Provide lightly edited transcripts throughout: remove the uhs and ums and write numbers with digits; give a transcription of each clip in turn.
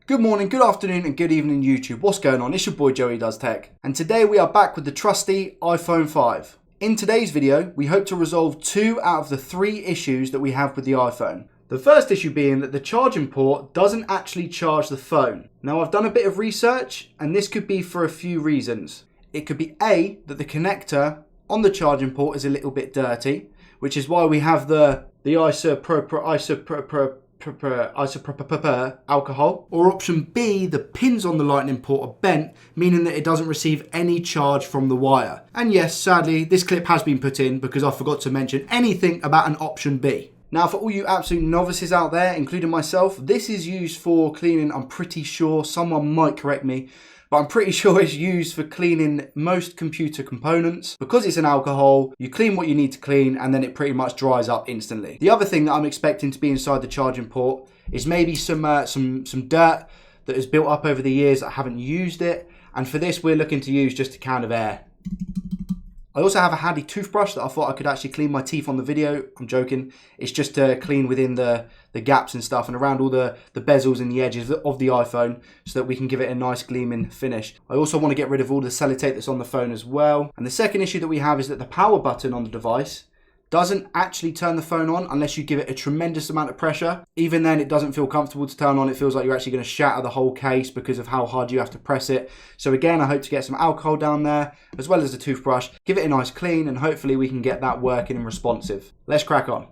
Good morning, good afternoon and good evening YouTube. What's going on? It's your boy Joey Does Tech. And today we are back with the trusty iPhone 5. In today's video, we hope to resolve 2 out of the 3 issues that we have with the iPhone. The first issue being that the charging port doesn't actually charge the phone. Now I've done a bit of research and this could be for a few reasons. It could be A, that the connector on the charging port is a little bit dirty, which is why we have the isopropyl alcohol. Or option B, the pins on the lightning port are bent, meaning that it doesn't receive any charge from the wire. And yes, sadly, this clip has been put in because I forgot to mention anything about an option B. Now, for all you absolute novices out there, including myself, this is used for cleaning, I'm pretty sure, someone might correct me, but I'm pretty sure it's used for cleaning most computer components. Because it's an alcohol, you clean what you need to clean and then it pretty much dries up instantly. The other thing that I'm expecting to be inside the charging port is maybe some dirt that has built up over the years that I haven't used it. And for this, we're looking to use just a can of air. I also have a handy toothbrush that I thought I could actually clean my teeth on the video. I'm joking. It's just to clean within the gaps and stuff and around all the bezels and the edges of the iPhone so that we can give it a nice gleaming finish. I also want to get rid of all the sellotape that's on the phone as well. And the second issue that we have is that the power button on the device doesn't actually turn the phone on unless you give it a tremendous amount of pressure. Even then, it doesn't feel comfortable to turn on. It feels like you're actually going to shatter the whole case because of how hard you have to press it. So again, I hope to get some alcohol down there as well as a toothbrush, give it a nice clean, and hopefully we can get that working and responsive. Let's crack on.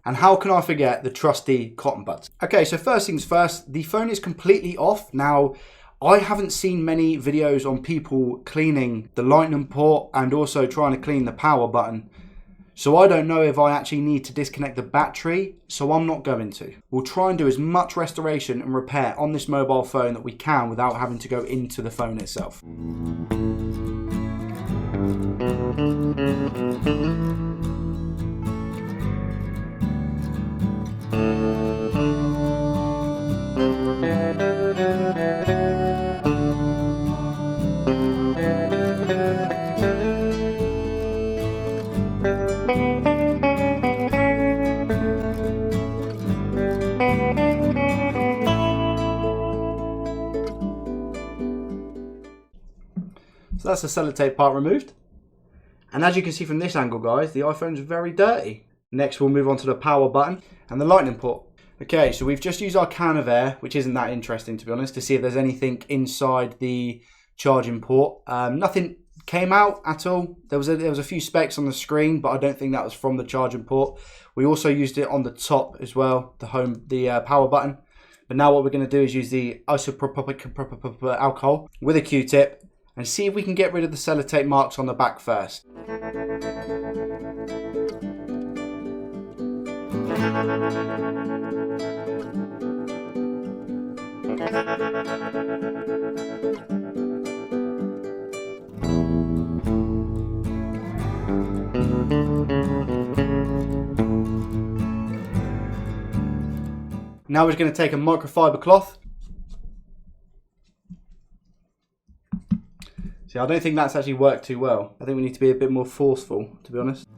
And how can I forget the trusty cotton buds? Okay, so first things first, the phone is completely off. Now, I haven't seen many videos on people cleaning the lightning port and also trying to clean the power button. So I don't know if I actually need to disconnect the battery, so I'm not going to. We'll try and do as much restoration and repair on this mobile phone that we can without having to go into the phone itself. So that's the sellotape part removed. And as you can see from this angle, guys, the iPhone's very dirty. Next, we'll move on to the power button and the lightning port. Okay, so we've just used our can of air, which isn't that interesting, to be honest, to see if there's anything inside the charging port. Nothing came out at all. There was a few specks on the screen, but I don't think that was from the charging port. We also used it on the top as well, the power button. But now what we're going to do is use the isopropyl alcohol with a Q-tip and see if we can get rid of the sellotape marks on the back first. Now we're going to take a microfiber cloth. See, I don't think that's actually worked too well. I think we need to be a bit more forceful, to be honest.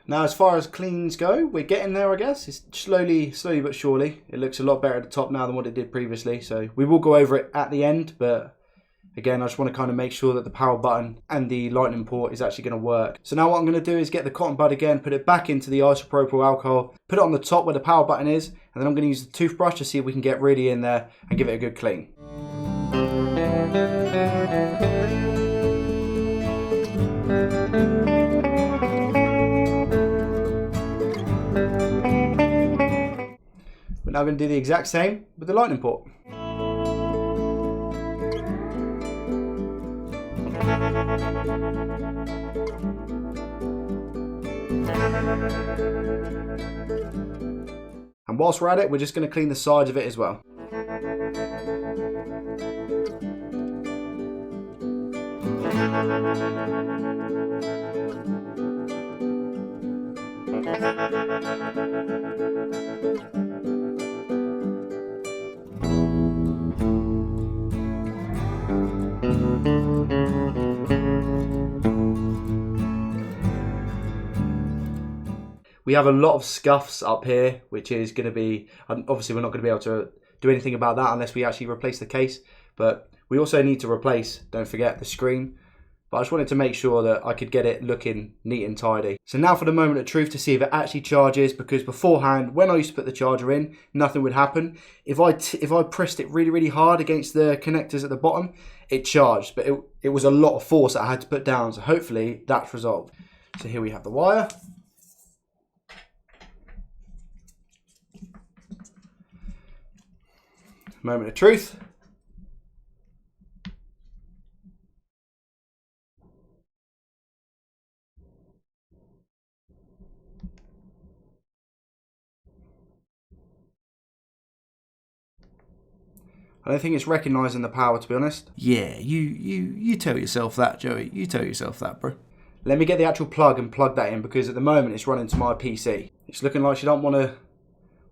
Now, as far as cleans go, we're getting there, I guess. It's slowly but surely. It looks a lot better at the top now than what it did previously. So we will go over it at the end, but again, I just want to kind of make sure that the power button and the lightning port is actually going to work. So now what I'm going to do is get the cotton bud again, put it back into the isopropyl alcohol, put it on the top where the power button is, and then I'm going to use the toothbrush to see if we can get really in there and give it a good clean. We're now going to do the exact same with the lightning port. And whilst we're at it, we're just going to clean the sides of it as well. We have a lot of scuffs up here, which is going to be, obviously we're not going to be able to do anything about that unless we actually replace the case. But we also need to replace, don't forget, the screen. But I just wanted to make sure that I could get it looking neat and tidy. So now for the moment of truth to see if it actually charges, because beforehand, when I used to put the charger in, nothing would happen. If I pressed it really, really hard against the connectors at the bottom, it charged. But it was a lot of force that I had to put down. So hopefully that's resolved. So here we have the wire. Moment of truth. I don't think it's recognising the power, to be honest. Yeah, you tell yourself that, Joey. You tell yourself that, bro. Let me get the actual plug and plug that in, because at the moment it's running to my PC. It's looking like she don't want to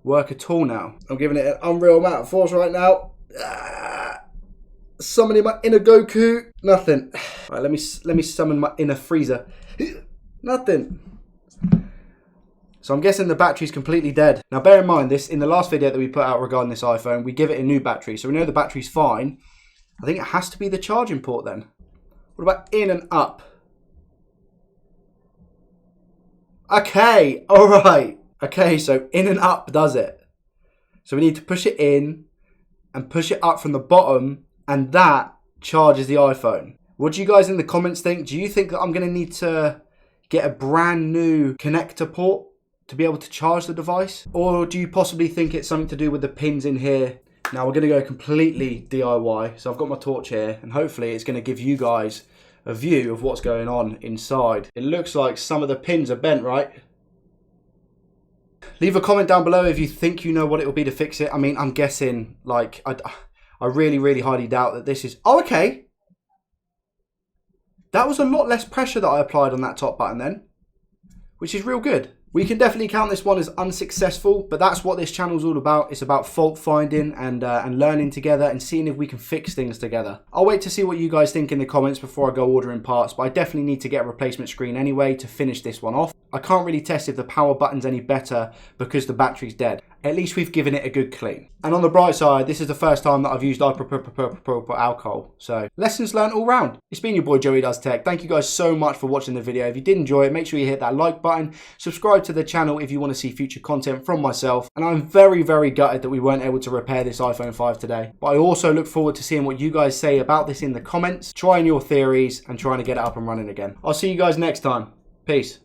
work at all now. I'm giving it an unreal amount of force right now. Summoning my inner Goku. Nothing. Right, let me summon my inner Freezer. Nothing. So I'm guessing the battery's completely dead. Now bear in mind, this in the last video that we put out regarding this iPhone, we give it a new battery. So we know the battery's fine. I think it has to be the charging port then. What about in and up? Okay, alright. Okay, so in and up does it. So we need to push it in and push it up from the bottom, and that charges the iPhone. What do you guys in the comments think? Do you think that I'm going to need to get a brand new connector port to be able to charge the device? Or do you possibly think it's something to do with the pins in here? Now we're going to go completely DIY. So I've got my torch here, and hopefully it's going to give you guys a view of what's going on inside. It looks like some of the pins are bent, right? Leave a comment down below if you think you know what it will be to fix it. I mean, I'm guessing, like, I really, really highly doubt that this is... Oh, okay. That was a lot less pressure that I applied on that top button then, which is real good. We can definitely count this one as unsuccessful, but that's what this channel is all about. It's about fault finding and learning together and seeing if we can fix things together. I'll wait to see what you guys think in the comments before I go ordering parts, but I definitely need to get a replacement screen anyway to finish this one off. I can't really test if the power button's any better because the battery's dead. At least we've given it a good clean. And on the bright side, this is the first time that I've used alcohol. So lessons learned all round. It's been your boy Joey Does Tech. Thank you guys so much for watching the video. If you did enjoy it, make sure you hit that like button. Subscribe to the channel if you want to see future content from myself. And I'm very, very gutted that we weren't able to repair this iPhone 5 today. But I also look forward to seeing what you guys say about this in the comments, trying your theories and trying to get it up and running again. I'll see you guys next time. Peace.